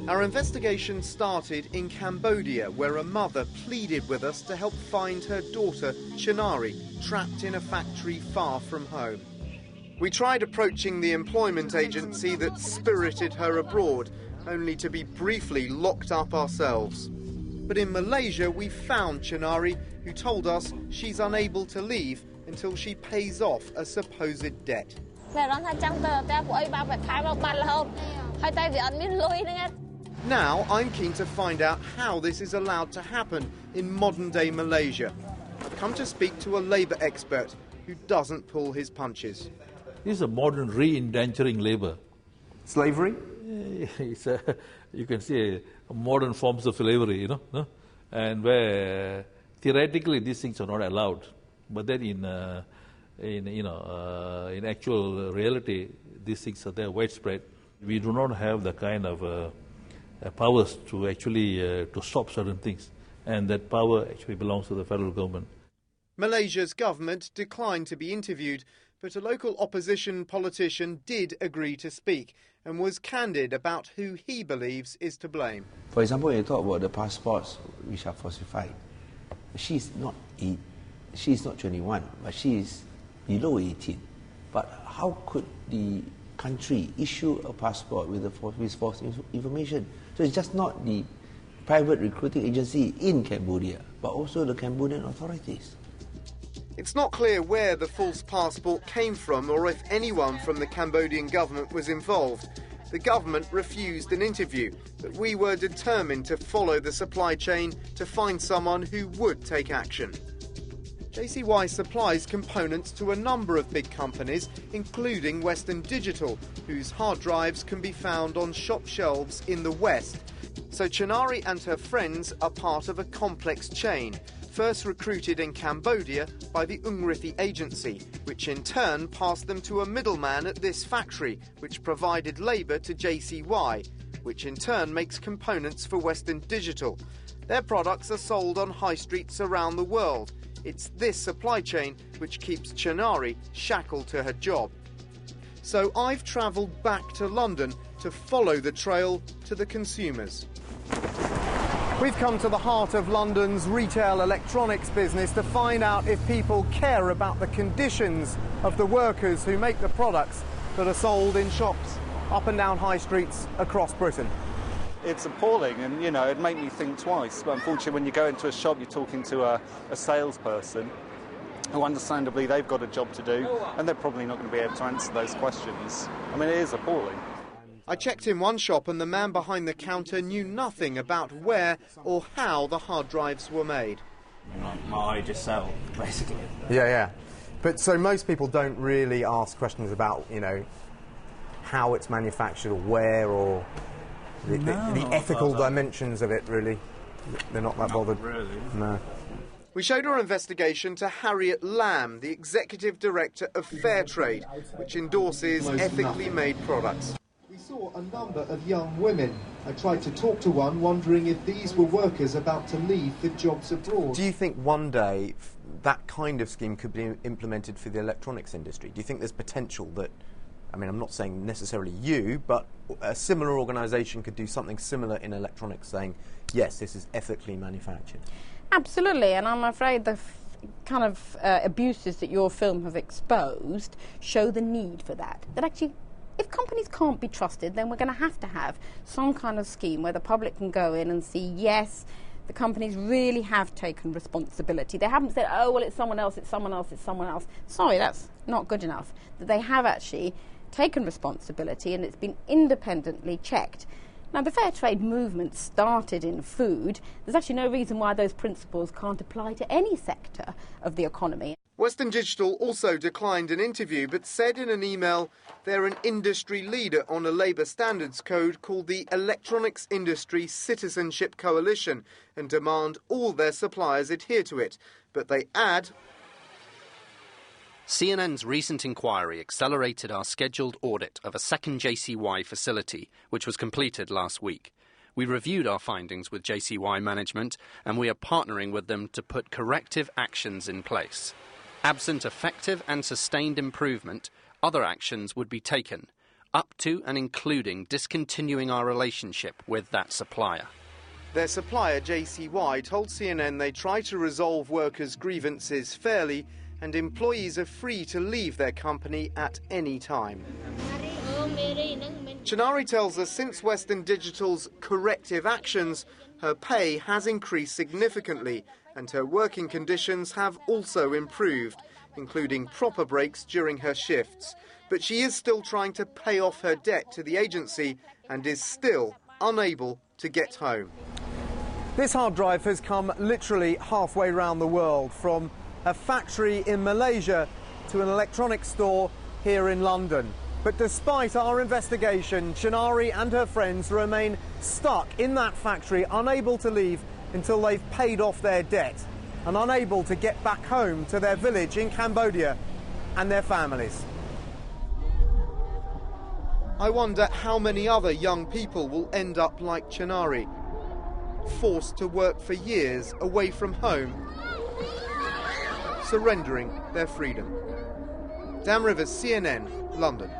Our investigation started in Cambodia, where a mother pleaded with us to help find her daughter, Chinari, trapped in a factory far from home. We tried approaching the employment agency that spirited her abroad, only to be briefly locked up ourselves. But in Malaysia, we found Chinari, who told us she's unable to leave until she pays off a supposed debt. Now I'm keen to find out how this is allowed to happen in modern-day Malaysia. I've come to speak to a labour expert who doesn't pull his punches. This is a modern re-indenturing labour. Slavery? It's you can say modern forms of slavery, you know, and where theoretically these things are not allowed, but then in actual reality these things are there widespread. We do not have the kind of powers to actually to stop certain things, and that power actually belongs to the federal government. Malaysia's government declined to be interviewed, but a local opposition politician did agree to speak and was candid about who he believes is to blame. For example, when you talk about the passports which are falsified, she's not 21, but she is below 18. But how could the country issue a passport with false information? So it's just not the private recruiting agency in Cambodia, but also the Cambodian authorities. It's not clear where the false passport came from or if anyone from the Cambodian government was involved. The government refused an interview, but we were determined to follow the supply chain to find someone who would take action. JCY supplies components to a number of big companies, including Western Digital, whose hard drives can be found on shop shelves in the West. So Chinari and her friends are part of a complex chain, first recruited in Cambodia by the Ungrithi agency, which in turn passed them to a middleman at this factory, which provided labour to JCY, which in turn makes components for Western Digital. Their products are sold on high streets around the world. It's this supply chain which keeps Chinari shackled to her job. So I've travelled back to London to follow the trail to the consumers. We've come to the heart of London's retail electronics business to find out if people care about the conditions of the workers who make the products that are sold in shops up and down high streets across Britain. It's appalling, and you know, it made me think twice. But unfortunately, when you go into a shop, you're talking to a salesperson who understandably they've got a job to do, and they're probably not going to be able to answer those questions. I mean, it is appalling. I checked in one shop and the man behind the counter knew nothing about where or how the hard drives were made. I just sell, basically. Yeah. But so most people don't really ask questions about, you know, how it's manufactured or where or the ethical dimensions of it, really. They're not that bothered. Really. No. We showed our investigation to Harriet Lamb, the Executive Director of Fairtrade, which endorses ethically made products. We saw a number of young women. I tried to talk to one, wondering if these were workers about to leave for jobs abroad. Do you think one day that kind of scheme could be implemented for the electronics industry? Do you think there's potential that, I mean, I'm not saying necessarily you, but a similar organisation could do something similar in electronics, saying, yes, this is ethically manufactured? Absolutely, and I'm afraid the kind of abuses that your film have exposed show the need for that. That actually, if companies can't be trusted, then we're going to have some kind of scheme where the public can go in and see, yes, the companies really have taken responsibility. They haven't said, oh, well, it's someone else, it's someone else, it's someone else. Sorry, that's not good enough. That they have actually taken responsibility and it's been independently checked. Now, the fair trade movement started in food. There's actually no reason why those principles can't apply to any sector of the economy. Western Digital also declined an interview, but said in an email they're an industry leader on a labour standards code called the Electronics Industry Citizenship Coalition and demand all their suppliers adhere to it. But they add, CNN's recent inquiry accelerated our scheduled audit of a second JCY facility, which was completed last week. We reviewed our findings with JCY management, and we are partnering with them to put corrective actions in place. Absent effective and sustained improvement, other actions would be taken. up to and including discontinuing our relationship with that supplier. Their supplier, JCY, told CNN they try to resolve workers' grievances fairly and employees are free to leave their company at any time. Chinari tells us since Western Digital's corrective actions, her pay has increased significantly and her working conditions have also improved, including proper breaks during her shifts. But she is still trying to pay off her debt to the agency and is still unable to get home. This hard drive has come literally halfway around the world, from a factory in Malaysia to an electronics store here in London. But despite our investigation, Chinari and her friends remain stuck in that factory, unable to leave until they've paid off their debt and unable to get back home to their village in Cambodia and their families. I wonder how many other young people will end up like Chinari, forced to work for years away from home, surrendering their freedom. Dan Rivers, CNN, London.